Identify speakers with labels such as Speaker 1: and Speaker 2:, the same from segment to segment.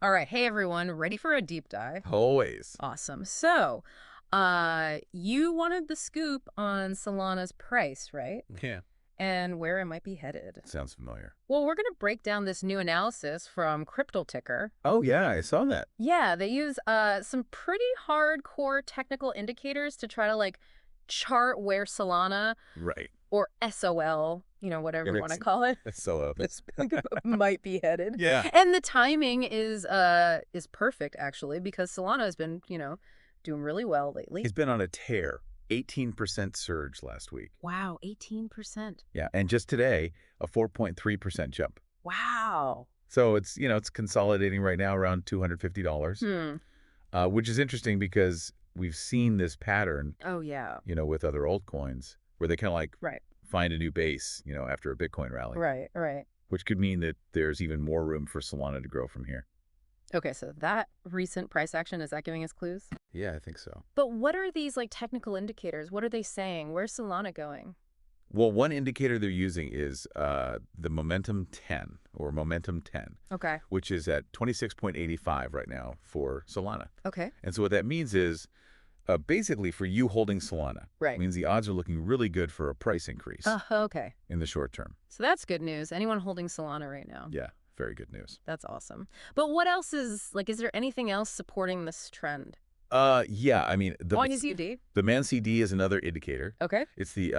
Speaker 1: All right. Hey, everyone. Ready for a deep dive?
Speaker 2: Always.
Speaker 1: Awesome. So, you wanted the scoop on Solana's price, right?
Speaker 2: Yeah.
Speaker 1: And where it might be headed.
Speaker 2: Sounds familiar.
Speaker 1: Well, we're going to break down this new analysis from Crypto Ticker.
Speaker 2: Oh, yeah, I saw that.
Speaker 1: Yeah, they use some pretty hardcore technical indicators to try to chart where Solana
Speaker 2: Right.
Speaker 1: or SOL, whatever you want to call it,
Speaker 2: It's so
Speaker 1: this might be headed.
Speaker 2: Yeah.
Speaker 1: And the timing is perfect actually because Solana has been, doing really well lately.
Speaker 2: He's been on a tear. 18% surge last week.
Speaker 1: Wow, 18%.
Speaker 2: Yeah, and just today, a 4.3% jump.
Speaker 1: Wow.
Speaker 2: So it's consolidating right now around $250, which is interesting because we've seen this pattern,
Speaker 1: Oh yeah.
Speaker 2: with other altcoins where they kind of
Speaker 1: Right.
Speaker 2: find a new base, after a Bitcoin rally,
Speaker 1: Right.
Speaker 2: which could mean that there's even more room for Solana to grow from here.
Speaker 1: Okay, so that recent price action, is that giving us clues?
Speaker 2: Yeah, I think so.
Speaker 1: But what are these technical indicators? What are they saying? Where's Solana going?
Speaker 2: Well, one indicator they're using is the Momentum 10 or Momentum 10,
Speaker 1: Okay.
Speaker 2: which is at 26.85 right now for Solana.
Speaker 1: Okay.
Speaker 2: And so what that means is basically for you holding Solana,
Speaker 1: Right.
Speaker 2: means the odds are looking really good for a price increase
Speaker 1: Okay.
Speaker 2: in the short term.
Speaker 1: So that's good news. Anyone holding Solana right now?
Speaker 2: Yeah, very good news.
Speaker 1: That's awesome. But what else is there anything else supporting this trend?
Speaker 2: Yeah, I mean,
Speaker 1: Long as UD.
Speaker 2: the Man CD is another indicator.
Speaker 1: Okay.
Speaker 2: It's the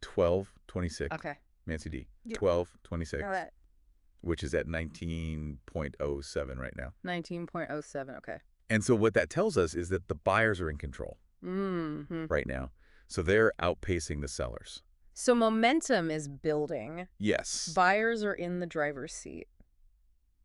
Speaker 2: 1226
Speaker 1: Okay.
Speaker 2: Man CD,
Speaker 1: Yeah.
Speaker 2: 1226,
Speaker 1: Now that
Speaker 2: which is at 19.07 right now.
Speaker 1: 19.07. Okay.
Speaker 2: And so what that tells us is that the buyers are in control
Speaker 1: Mm-hmm.
Speaker 2: right now. So they're outpacing the sellers.
Speaker 1: So momentum is building.
Speaker 2: Yes,
Speaker 1: Buyers are in the driver's seat.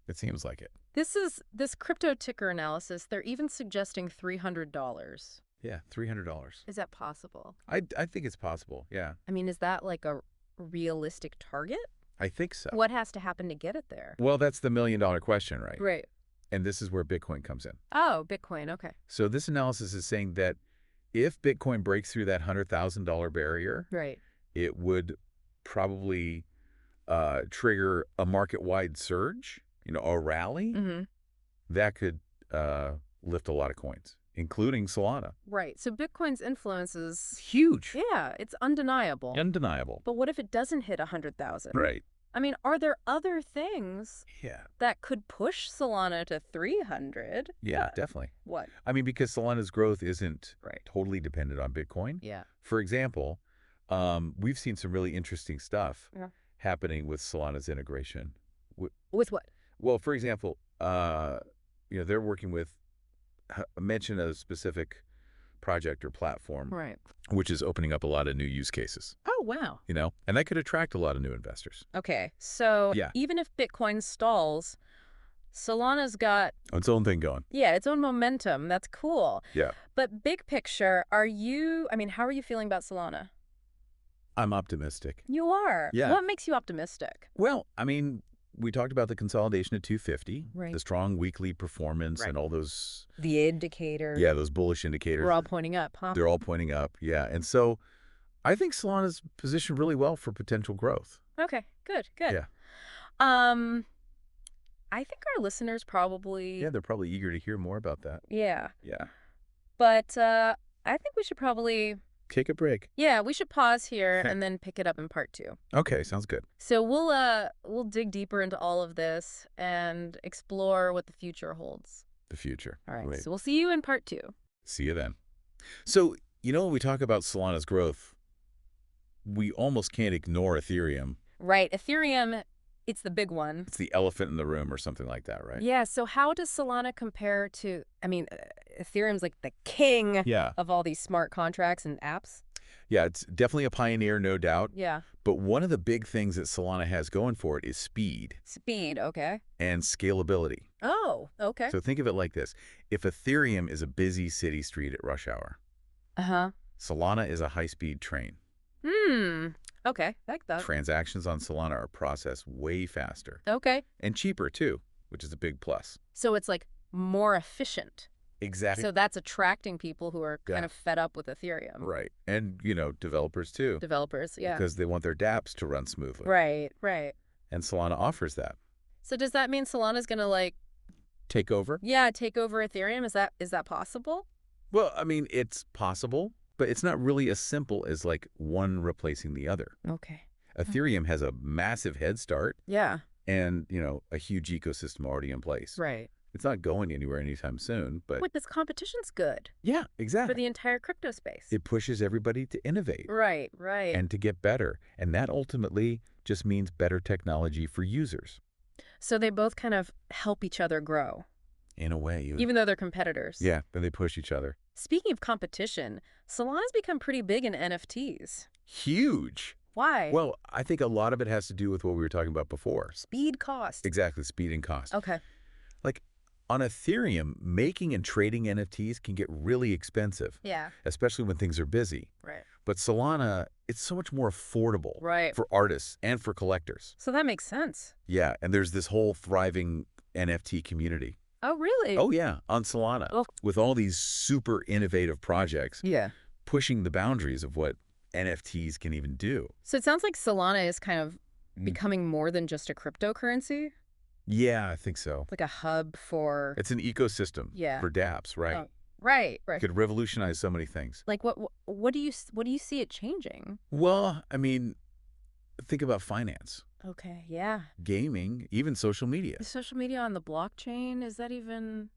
Speaker 2: it seems like it.
Speaker 1: This crypto ticker analysis, they're even suggesting $300.
Speaker 2: Yeah, $300.
Speaker 1: Is that possible?
Speaker 2: I think it's possible. Yeah,
Speaker 1: I mean, is that like a realistic target?
Speaker 2: I think so.
Speaker 1: What has to happen to get it there?
Speaker 2: Well, that's the million-dollar question, right?
Speaker 1: Right.
Speaker 2: And this is where Bitcoin comes in.
Speaker 1: Oh, Bitcoin. Okay.
Speaker 2: So this analysis is saying that if Bitcoin breaks through that $100,000 barrier,
Speaker 1: Right.
Speaker 2: it would probably trigger a market-wide surge, a rally
Speaker 1: Mm-hmm.
Speaker 2: that could lift a lot of coins, including Solana.
Speaker 1: Right. So Bitcoin's influence
Speaker 2: It's
Speaker 1: is,
Speaker 2: huge.
Speaker 1: yeah, it's undeniable.
Speaker 2: Undeniable.
Speaker 1: But what if it doesn't hit 100,000?
Speaker 2: Right.
Speaker 1: I mean, are there other things
Speaker 2: Yeah.
Speaker 1: that could push Solana to 300?
Speaker 2: Yeah, definitely.
Speaker 1: What?
Speaker 2: I mean, because Solana's growth isn't
Speaker 1: Right.
Speaker 2: totally dependent on Bitcoin.
Speaker 1: Yeah.
Speaker 2: For example, we've seen some really interesting stuff
Speaker 1: Yeah.
Speaker 2: happening with Solana's integration.
Speaker 1: With what?
Speaker 2: Well, for example, they're working with, mention a specific project or platform,
Speaker 1: Right.
Speaker 2: which is opening up a lot of new use cases,
Speaker 1: Oh, wow.
Speaker 2: and that could attract a lot of new investors.
Speaker 1: Okay. So
Speaker 2: Yeah.
Speaker 1: even if Bitcoin stalls, Solana's got,
Speaker 2: Its own thing going.
Speaker 1: yeah, its own momentum. That's cool.
Speaker 2: Yeah.
Speaker 1: But big picture, how are you feeling about Solana?
Speaker 2: I'm optimistic.
Speaker 1: You are.
Speaker 2: Yeah.
Speaker 1: What makes you optimistic?
Speaker 2: Well, I mean, we talked about the consolidation at 250,
Speaker 1: Right.
Speaker 2: the strong weekly performance
Speaker 1: Right.
Speaker 2: and all those,
Speaker 1: The indicator.
Speaker 2: yeah, those bullish indicators.
Speaker 1: We're all pointing up, huh?
Speaker 2: They're all pointing up. Yeah. And so I think Solana's positioned really well for potential growth.
Speaker 1: Okay. Good.
Speaker 2: Yeah.
Speaker 1: I think our listeners probably.
Speaker 2: Yeah, they're probably eager to hear more about that.
Speaker 1: Yeah.
Speaker 2: Yeah.
Speaker 1: But I think we should probably.
Speaker 2: Take a break.
Speaker 1: Yeah, we should pause here and then pick it up in part 2.
Speaker 2: Okay, sounds good.
Speaker 1: So we'll dig deeper into all of this and explore what the future holds.
Speaker 2: The future.
Speaker 1: All right.
Speaker 2: Great.
Speaker 1: So we'll see you in part 2.
Speaker 2: See you then. So, when we talk about Solana's growth, we almost can't ignore Ethereum.
Speaker 1: Right. Ethereum, it's the big one.
Speaker 2: It's the elephant in the room or something like that, right?
Speaker 1: Yeah. So how does Solana compare to, Ethereum's like the king
Speaker 2: Yeah.
Speaker 1: of all these smart contracts and apps?
Speaker 2: Yeah, it's definitely a pioneer, no doubt.
Speaker 1: Yeah.
Speaker 2: But one of the big things that Solana has going for it is speed
Speaker 1: Speed. Okay.
Speaker 2: and scalability.
Speaker 1: Oh, okay.
Speaker 2: So think of it like this. If Ethereum is a busy city street at rush hour,
Speaker 1: Uh-huh.
Speaker 2: Solana is a high-speed train.
Speaker 1: Okay. Like that.
Speaker 2: Transactions on Solana are processed way faster
Speaker 1: Okay.
Speaker 2: and cheaper too, which is a big plus.
Speaker 1: So it's more efficient.
Speaker 2: Exactly.
Speaker 1: So that's attracting people who are kind
Speaker 2: Yeah.
Speaker 1: of fed up with Ethereum.
Speaker 2: Right. And, developers too.
Speaker 1: Developers, yeah.
Speaker 2: Because they want their dApps to run smoothly.
Speaker 1: Right.
Speaker 2: And Solana offers that.
Speaker 1: So does that mean Solana's going to
Speaker 2: take over?
Speaker 1: Yeah, take over Ethereum. Is that possible?
Speaker 2: Well, I mean, it's possible, but it's not really as simple as like one replacing the other.
Speaker 1: Okay.
Speaker 2: Ethereum has a massive head start
Speaker 1: Yeah.
Speaker 2: and, a huge ecosystem already in place.
Speaker 1: Right.
Speaker 2: It's not going anywhere anytime soon, but
Speaker 1: Wait, this competition's good
Speaker 2: yeah,
Speaker 1: for
Speaker 2: exactly.
Speaker 1: the entire crypto space.
Speaker 2: It pushes everybody to innovate
Speaker 1: Right, right.
Speaker 2: and to get better. And that ultimately just means better technology for users.
Speaker 1: So they both kind of help each other grow,
Speaker 2: In a way,
Speaker 1: even though they're competitors.
Speaker 2: yeah, then they push each other.
Speaker 1: Speaking of competition, Solana's become pretty big in NFTs.
Speaker 2: Huge.
Speaker 1: Why?
Speaker 2: Well, I think a lot of it has to do with what we were talking about before.
Speaker 1: Speed, cost.
Speaker 2: Exactly, speed and cost.
Speaker 1: Okay.
Speaker 2: Like on Ethereum, making and trading NFTs can get really expensive,
Speaker 1: Yeah.
Speaker 2: especially when things are busy.
Speaker 1: Right.
Speaker 2: But Solana, it's so much more affordable
Speaker 1: Right.
Speaker 2: for artists and for collectors.
Speaker 1: So that makes sense.
Speaker 2: Yeah, and there's this whole thriving NFT community.
Speaker 1: Oh, really?
Speaker 2: Oh, yeah, on Solana,
Speaker 1: Oh.
Speaker 2: with all these super innovative projects
Speaker 1: Yeah.
Speaker 2: pushing the boundaries of what NFTs can even do.
Speaker 1: So it sounds like Solana is kind of
Speaker 2: Mm.
Speaker 1: becoming more than just a cryptocurrency,
Speaker 2: Yeah, I think so.
Speaker 1: like a hub for.
Speaker 2: It's an ecosystem
Speaker 1: Yeah.
Speaker 2: for dApps, right?
Speaker 1: Oh, right, right.
Speaker 2: It could revolutionize so many things.
Speaker 1: Like what do you see it changing?
Speaker 2: Well, I mean, think about finance,
Speaker 1: Okay, yeah.
Speaker 2: gaming, even social media.
Speaker 1: Is social media on the blockchain, is that even?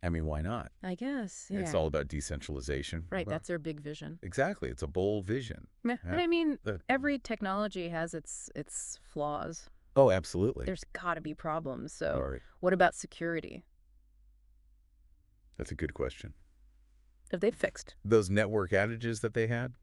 Speaker 2: I mean, why not?
Speaker 1: I guess, yeah.
Speaker 2: It's all about decentralization.
Speaker 1: Right,
Speaker 2: Well,
Speaker 1: that's their big vision.
Speaker 2: exactly. It's a bold vision.
Speaker 1: Yeah.
Speaker 2: Yeah.
Speaker 1: But I mean,
Speaker 2: The-
Speaker 1: every technology has its flaws.
Speaker 2: Oh, absolutely.
Speaker 1: There's got to be problems. So,
Speaker 2: All right.
Speaker 1: what about security?
Speaker 2: That's a good question.
Speaker 1: Have they fixed?
Speaker 2: Those network outages that they had?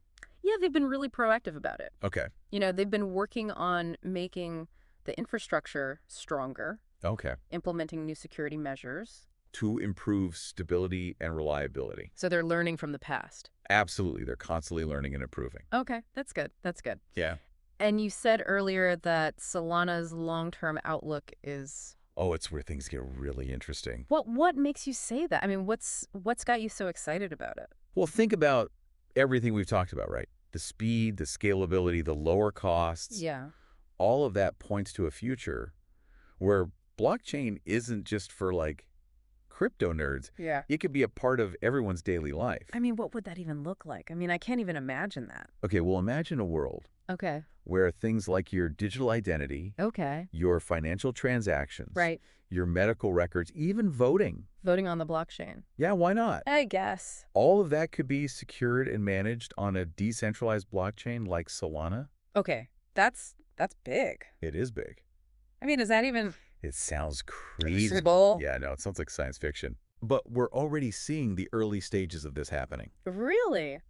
Speaker 1: Yeah, they've been really proactive about it.
Speaker 2: Okay.
Speaker 1: They've been working on making the infrastructure stronger,
Speaker 2: Okay.
Speaker 1: implementing new security measures.
Speaker 2: To improve stability and reliability.
Speaker 1: So they're learning from the past.
Speaker 2: Absolutely. They're constantly learning and improving.
Speaker 1: Okay, that's good. That's good.
Speaker 2: Yeah.
Speaker 1: And you said earlier that Solana's long-term outlook is.
Speaker 2: Oh, it's where things get really interesting.
Speaker 1: What makes you say that? I mean, what's got you so excited about it?
Speaker 2: Well, think about everything we've talked about, right? The speed, the scalability, the lower costs.
Speaker 1: Yeah.
Speaker 2: All of that points to a future where blockchain isn't just for like crypto nerds.
Speaker 1: Yeah.
Speaker 2: It could be a part of everyone's daily life.
Speaker 1: I mean, what would that even look like? I mean, I can't even imagine that.
Speaker 2: Okay, well, imagine a world
Speaker 1: Okay.
Speaker 2: where things like your digital identity,
Speaker 1: Okay.
Speaker 2: your financial transactions,
Speaker 1: Right.
Speaker 2: your medical records, even voting.
Speaker 1: Voting on the blockchain.
Speaker 2: Yeah, why not?
Speaker 1: I guess.
Speaker 2: All of that could be secured and managed on a decentralized blockchain like Solana.
Speaker 1: Okay. That's big.
Speaker 2: It is big.
Speaker 1: I mean, is that even
Speaker 2: It sounds crazy.
Speaker 1: possible?
Speaker 2: Yeah, no, it sounds like science fiction. But we're already seeing the early stages of this happening.
Speaker 1: Really?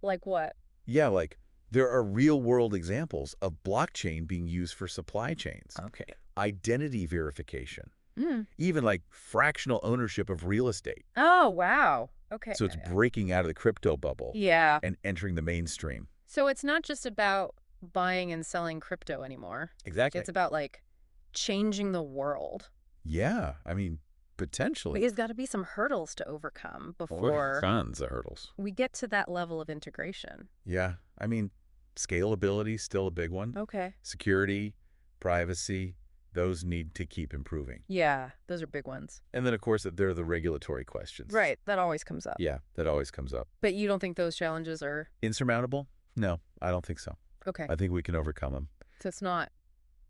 Speaker 1: Like what?
Speaker 2: Yeah, like there are real-world examples of blockchain being used for supply chains,
Speaker 1: Okay.
Speaker 2: identity verification,
Speaker 1: Mm.
Speaker 2: even like fractional ownership of real estate.
Speaker 1: Oh, wow. Okay.
Speaker 2: So it's breaking out of the crypto bubble
Speaker 1: Yeah.
Speaker 2: and entering the mainstream.
Speaker 1: So it's not just about buying and selling crypto anymore.
Speaker 2: Exactly.
Speaker 1: It's about like changing the world.
Speaker 2: Yeah, I mean, potentially.
Speaker 1: But there's got to be some hurdles to overcome
Speaker 2: Oh,
Speaker 1: before
Speaker 2: tons of hurdles.
Speaker 1: we get to that level of integration.
Speaker 2: Yeah, I mean, scalability is still a big one.
Speaker 1: Okay.
Speaker 2: Security, privacy, those need to keep improving.
Speaker 1: Yeah, those are big ones.
Speaker 2: And then, of course, there are the regulatory questions.
Speaker 1: Right. That always comes up.
Speaker 2: Yeah, that always comes up.
Speaker 1: But you don't think those challenges are
Speaker 2: Insurmountable? No, I don't think so.
Speaker 1: okay.
Speaker 2: I think we can overcome them.
Speaker 1: So it's not.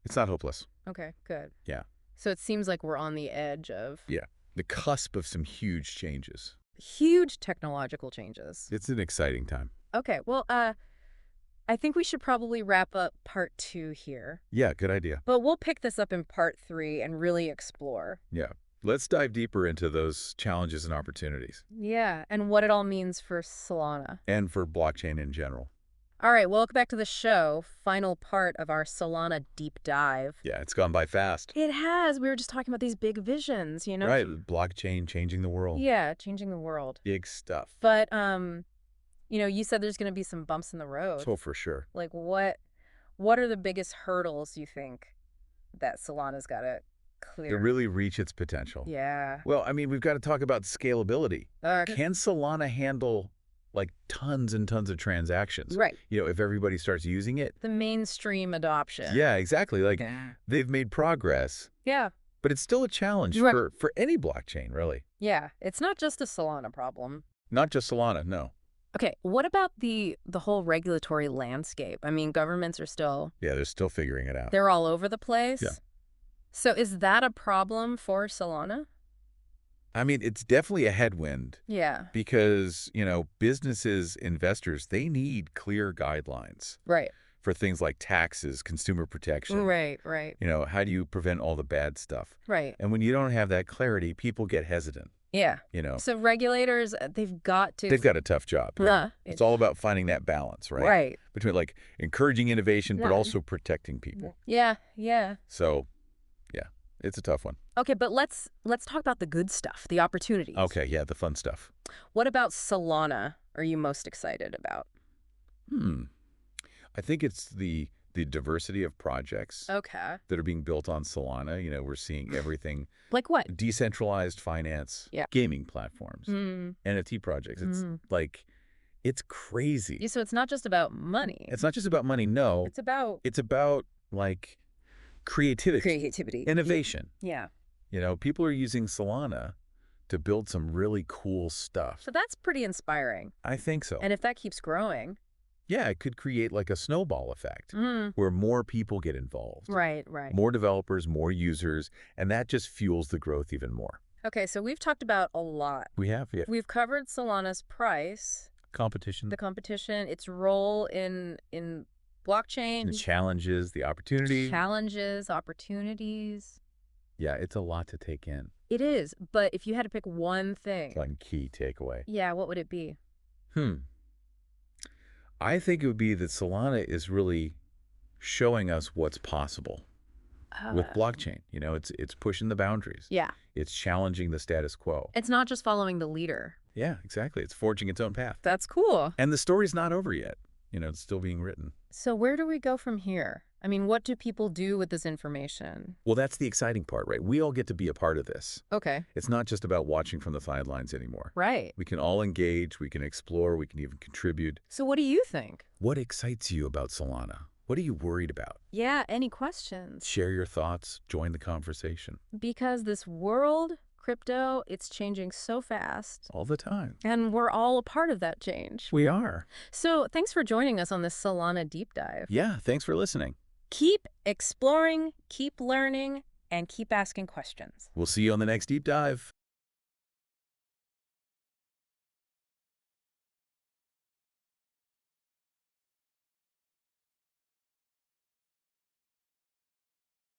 Speaker 2: It's not hopeless.
Speaker 1: Okay, good.
Speaker 2: Yeah.
Speaker 1: So it seems like we're on the edge of
Speaker 2: Yeah. The cusp of some huge changes.
Speaker 1: huge technological changes.
Speaker 2: It's an exciting time.
Speaker 1: Okay, well, I think we should probably wrap up part 2 here.
Speaker 2: Yeah, good idea.
Speaker 1: But we'll pick this up in part 3 and really explore.
Speaker 2: Yeah. Let's dive deeper into those challenges and opportunities,
Speaker 1: Yeah, and what it all means for Solana.
Speaker 2: and for blockchain in general.
Speaker 1: All right, welcome back to the show. Final part of our Solana deep dive.
Speaker 2: Yeah, it's gone by fast.
Speaker 1: It has. We were just talking about these big visions, you know?
Speaker 2: Right, blockchain changing the world.
Speaker 1: Yeah, changing the world.
Speaker 2: Big stuff.
Speaker 1: But, you said there's going to be some bumps in the road.
Speaker 2: Oh, for sure.
Speaker 1: Like, what are the biggest hurdles you think that Solana's got to clear?
Speaker 2: To really reach its potential.
Speaker 1: Yeah.
Speaker 2: Well, I mean, we've got to talk about scalability.
Speaker 1: Okay.
Speaker 2: Can Solana handle like tons and tons of transactions?
Speaker 1: Right.
Speaker 2: If everybody starts using it.
Speaker 1: The mainstream adoption.
Speaker 2: Yeah, exactly. Like
Speaker 1: Yeah.
Speaker 2: they've made progress,
Speaker 1: Yeah.
Speaker 2: But it's still a challenge
Speaker 1: Right.
Speaker 2: for any blockchain, really.
Speaker 1: Yeah, it's not just a Solana problem.
Speaker 2: Not just Solana, no.
Speaker 1: Okay, what about the whole regulatory landscape? I mean, governments are still,
Speaker 2: Yeah, they're still figuring it out.
Speaker 1: they're all over the
Speaker 2: Yeah.
Speaker 1: place. So is that a problem for Solana?
Speaker 2: I mean, it's definitely a headwind
Speaker 1: Yeah.
Speaker 2: because, businesses, investors, they need clear guidelines
Speaker 1: Right.
Speaker 2: for things like taxes, consumer protection.
Speaker 1: Right, right,
Speaker 2: How do you prevent all the bad stuff?
Speaker 1: right.
Speaker 2: And when you don't have that clarity, people get hesitant.
Speaker 1: Yeah.
Speaker 2: You know,
Speaker 1: So regulators, they've got to.
Speaker 2: they've got a tough job.
Speaker 1: Yeah.
Speaker 2: It's all about finding that balance, right?
Speaker 1: Right.
Speaker 2: Between like encouraging innovation, but
Speaker 1: Yeah.
Speaker 2: also protecting people.
Speaker 1: Yeah, yeah.
Speaker 2: So, yeah, it's a tough one.
Speaker 1: Okay, but let's talk about the good stuff, the opportunities.
Speaker 2: Okay, yeah, the fun stuff.
Speaker 1: What about Solana are you most excited about?
Speaker 2: I think it's the diversity of projects
Speaker 1: Okay.
Speaker 2: that are being built on Solana. We're seeing everything
Speaker 1: Like what?
Speaker 2: decentralized finance,
Speaker 1: Yeah.
Speaker 2: gaming platforms,
Speaker 1: Mm.
Speaker 2: NFT projects. It's
Speaker 1: Mm.
Speaker 2: like, it's crazy.
Speaker 1: Yeah, so it's not just about money.
Speaker 2: It's not just about money, no.
Speaker 1: It's about
Speaker 2: It's about, like, creativity,
Speaker 1: creativity.
Speaker 2: innovation.
Speaker 1: Yeah.
Speaker 2: People are using Solana to build some really cool stuff.
Speaker 1: So that's pretty inspiring.
Speaker 2: I think so.
Speaker 1: And if that keeps growing.
Speaker 2: Yeah, it could create like a snowball effect
Speaker 1: Mm.
Speaker 2: where more people get involved.
Speaker 1: Right, right.
Speaker 2: More developers, more users, and that just fuels the growth even more.
Speaker 1: Okay, so we've talked about a lot.
Speaker 2: We have, yeah.
Speaker 1: We've covered Solana's price,
Speaker 2: Competition,
Speaker 1: the competition, its role in blockchain,
Speaker 2: the challenges, the opportunity.
Speaker 1: challenges, opportunities.
Speaker 2: Yeah, it's a lot to take in.
Speaker 1: It is, but if you had to pick one thing,
Speaker 2: One key takeaway.
Speaker 1: yeah, what would it be?
Speaker 2: I think it would be that Solana is really showing us what's possible with blockchain. It's pushing the boundaries.
Speaker 1: Yeah.
Speaker 2: It's challenging the status quo.
Speaker 1: It's not just following the leader.
Speaker 2: Yeah, exactly. It's forging its own path.
Speaker 1: That's cool.
Speaker 2: And the story's not over yet. It's still being written.
Speaker 1: So where do we go from here? I mean, what do people do with this information?
Speaker 2: Well, that's the exciting part, right? We all get to be a part of this.
Speaker 1: Okay.
Speaker 2: It's not just about watching from the sidelines anymore.
Speaker 1: Right.
Speaker 2: We can all engage, we can explore, we can even contribute.
Speaker 1: So what do you think?
Speaker 2: What excites you about Solana? What are you worried about?
Speaker 1: Yeah, any questions?
Speaker 2: Share your thoughts, join the conversation.
Speaker 1: Because this world, crypto, it's changing so fast.
Speaker 2: All the time.
Speaker 1: And we're all a part of that change.
Speaker 2: We are.
Speaker 1: So thanks for joining us on this Solana deep dive.
Speaker 2: Yeah, thanks for listening.
Speaker 1: Keep exploring, keep learning, and keep asking questions.
Speaker 2: We'll see you on the next deep dive.